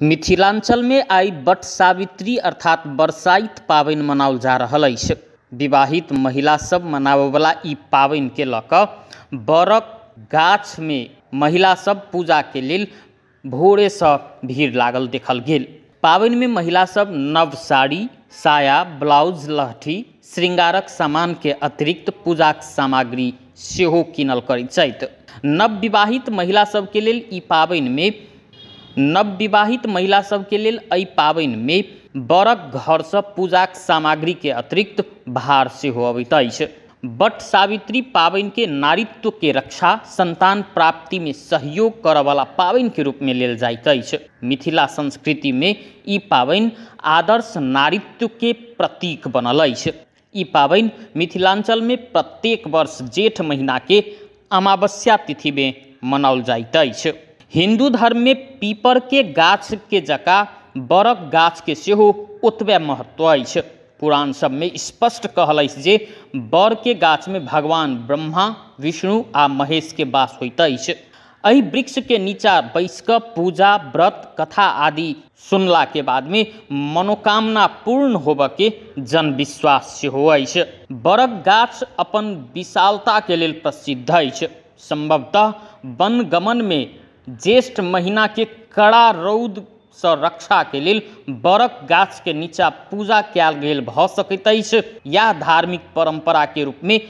मिथिलांचल में आई बट सावित्री अर्थात बरसाइत पाबनि मनाओल जा रहल अछि। विवाहित महिला सब मनाबय वाला ई पाबनि के लऽ कऽ बरक गाछ में महिला सब पूजा के लेल भोरे से भीड़ लागल देखल गेल। पाबनि में महिला सब नव साड़ी, साया, ब्लाउज, लहठी, श्रृंगारक सामान के अतिरिक्त पूजाक सामग्री सेहो कीनल करैत छथि। नवविवाहित महिला सब के लेल ई पाबनि में बरक घर से पूजाक सामग्री के अतिरिक्त भार सेहो अबैत अछि। बट सावित्री पाबनि के नारीत्व के रक्षा, संतान प्राप्ति में सहयोग करय वाला पाबनि के रूप में लेल जाइत अछि। मिथिला संस्कृति में ई पाबनि आदर्श नारीत्व के प्रतीक बनल अछि। ई पाबनि मिथिलांचल में प्रत्येक वर्ष जेठ महीना के अमावस्या तिथि में मनाओल जाइत अछि। हिंदू धर्म में पीपर के गाछ के जकाँ बरक गाछ के सेहो ओतबे महत्व अछि। पुराण सब में स्पष्ट कहल अछि जे बर के गाछ में भगवान ब्रह्मा, विष्णु आ महेश के वास होइत अछि। एहि वृक्ष के नीचा बैस कऽ पूजा, व्रत, कथा आदि सुनला के बाद में मनोकामना पूर्ण होबऽ के जन विश्वास सेहो अछि। बरक गाछ अपन विशालता के लेल प्रसिद्ध अछि। संभवतः वनगमन में ज्येष्ठ महीना के कड़ा रौद से रक्षा के लेल बरक गाछ के नीचा पूजा कयल गेल भऽ सकैत अछि या धार्मिक परंपरा के रूप में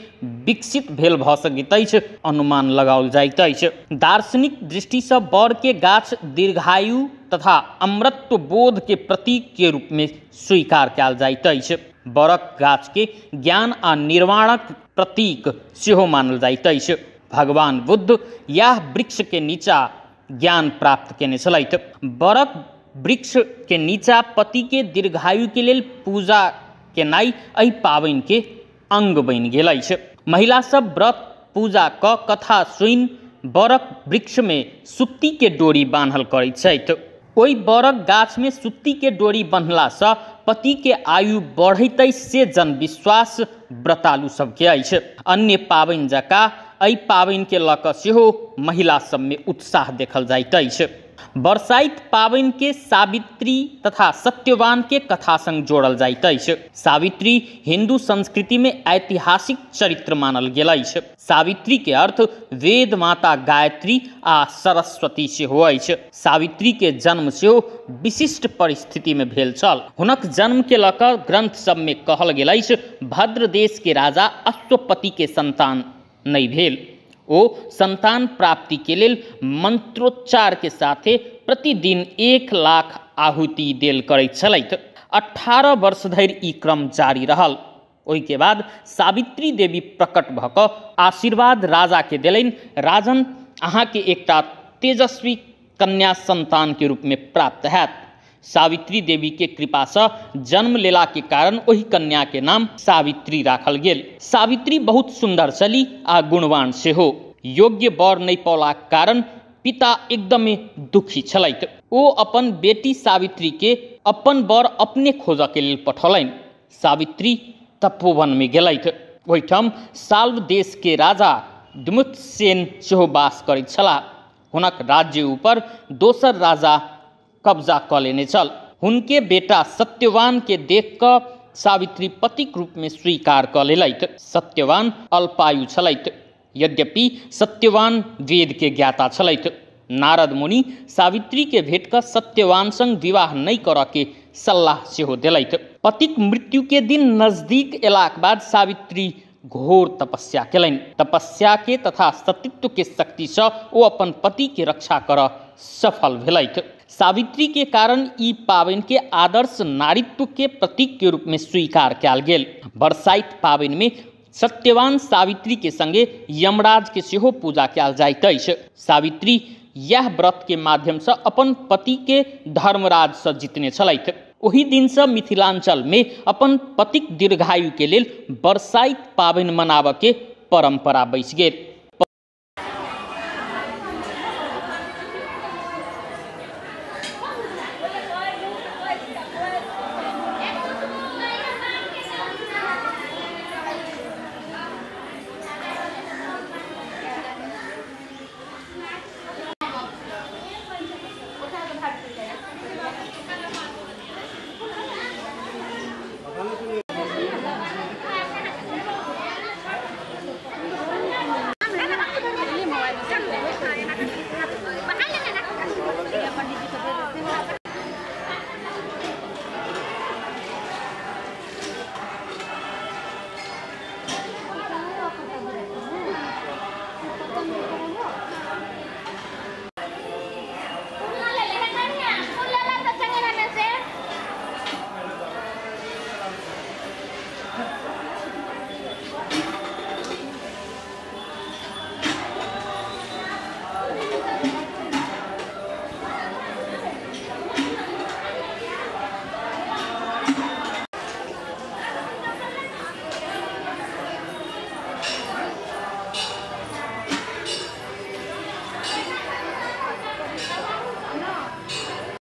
विकसित भेल भऽ सकैत अछि, अनुमान लगाओल जाइत अछि। दार्शनिक दृष्टि से बर के गाछ दीर्घायु तथा अमृतत्व बोध के प्रतीक के रूप में स्वीकार कयल जाइत अछि। बरक गाछ के ज्ञान आ निर्वाणक प्रतीक सेहो मानल जाइत अछि। भगवान बुद्ध यह वृक्ष के नीचा ज्ञान प्राप्त केने छलथि। बरक वृक्ष के नीचा पति के दीर्घायु के लेल पूजा केनाई एहि पाबनि के अंग बनि गेल अछि। महिला सब व्रत पूजा क कथा सुनि बरक वृक्ष में सुत्ती के डोरी बान्हल करैत छथि। ओहि बरक गाछ में सुत्ती के डोरी बन्हला से पति के आयु बढ़ैत अछि से जन विश्वास व्रतालु सबके अछि। अन्य पाबनि जकाँ एहि पाबनि के लऽ कऽ सेहो महिला सब में उत्साह देखल जाइत अछि। बरसाइत पाबनि के सावित्री तथा सत्यवान के कथा संग जोड़ल जाइत अछि। सावित्री हिंदू संस्कृति में ऐतिहासिक चरित्र मानल गेल अछि। सावित्री के अर्थ वेद माता गायत्री आ सरस्वती सेहो अछि। सावित्री के जन्म सेहो विशिष्ट परिस्थिति में भेल छल। हुनक जन्म के लऽ कऽ ग्रंथ सब में कहल गेल अछि, भद्र देश के राजा अश्वपति के संतान नहीं भेल। ओ संतान प्राप्ति के लेल मंत्रोच्चार के साथे प्रतिदिन 1 लाख आहुति देल करैत छलथि। 18 वर्ष धरि ई क्रम जारी रहल। ओहि के बाद सावित्री देवी प्रकट भऽ कऽ आशीर्वाद राजा के देलनि, राजन अहाँ के एकटा तेजस्वी कन्या संतान के रूप में प्राप्त हैत। सावित्री देवी के कृपा से जन्म लेला के कारण ओहि कन्या के नाम सावित्री राखल गेल। सावित्री बहुत सुंदर छली आ गुणवान सेहो। योग्य वर नहि पौलाक कारण पिता एकदमे दुखी छलथि। ओ अपन बेटी सावित्री के अपन वर अपने खोजऽ के लेल पठौलनि। सावित्री तपोवन में गेलथि। ओहिठाम साल्व देश के राजा द्युमत्सेन सेहो वास करैत छलाह। हुनक राज्य ऊपर दोसर राजा कब्जा कऽ लेने छल। हुनके बेटा सत्यवान के देख कऽ सावित्री पतिक रूप में स्वीकार कऽ लेलथि। सत्यवान अल्पायु छलथि, यद्यपि सत्यवान वेद के ज्ञाता छलथि। नारद मुनि सावित्री के भेट कऽ सत्यवान संग विवाह नहीं करऽ के सलाह सेहो देलथि। पतिक मृत्यु के दिन नजदीक एलाक बाद सावित्री घोर तपस्या केलनि। तपस्या के तथा सतीत्व के शक्ति से ओ अपन पति के रक्षा करऽ सफल भेलथि। सावित्री के कारण ई पाबनि के आदर्श नारीत्व के प्रतीक के रूप में स्वीकार कयल गेल। बरसाइत पाबनि में सत्यवान सावित्री के संगे यमराज के सेहो पूजा कयल जाइत अछि। सावित्री यह व्रत के माध्यम से अपन पति के धर्मराज से जीतने छलथि। ओहि दिन से मिथिलांचल में अपन पतिक दीर्घायु के लेल बरसाइत पाबनि मनाबऽ के परंपरा बैस गेल।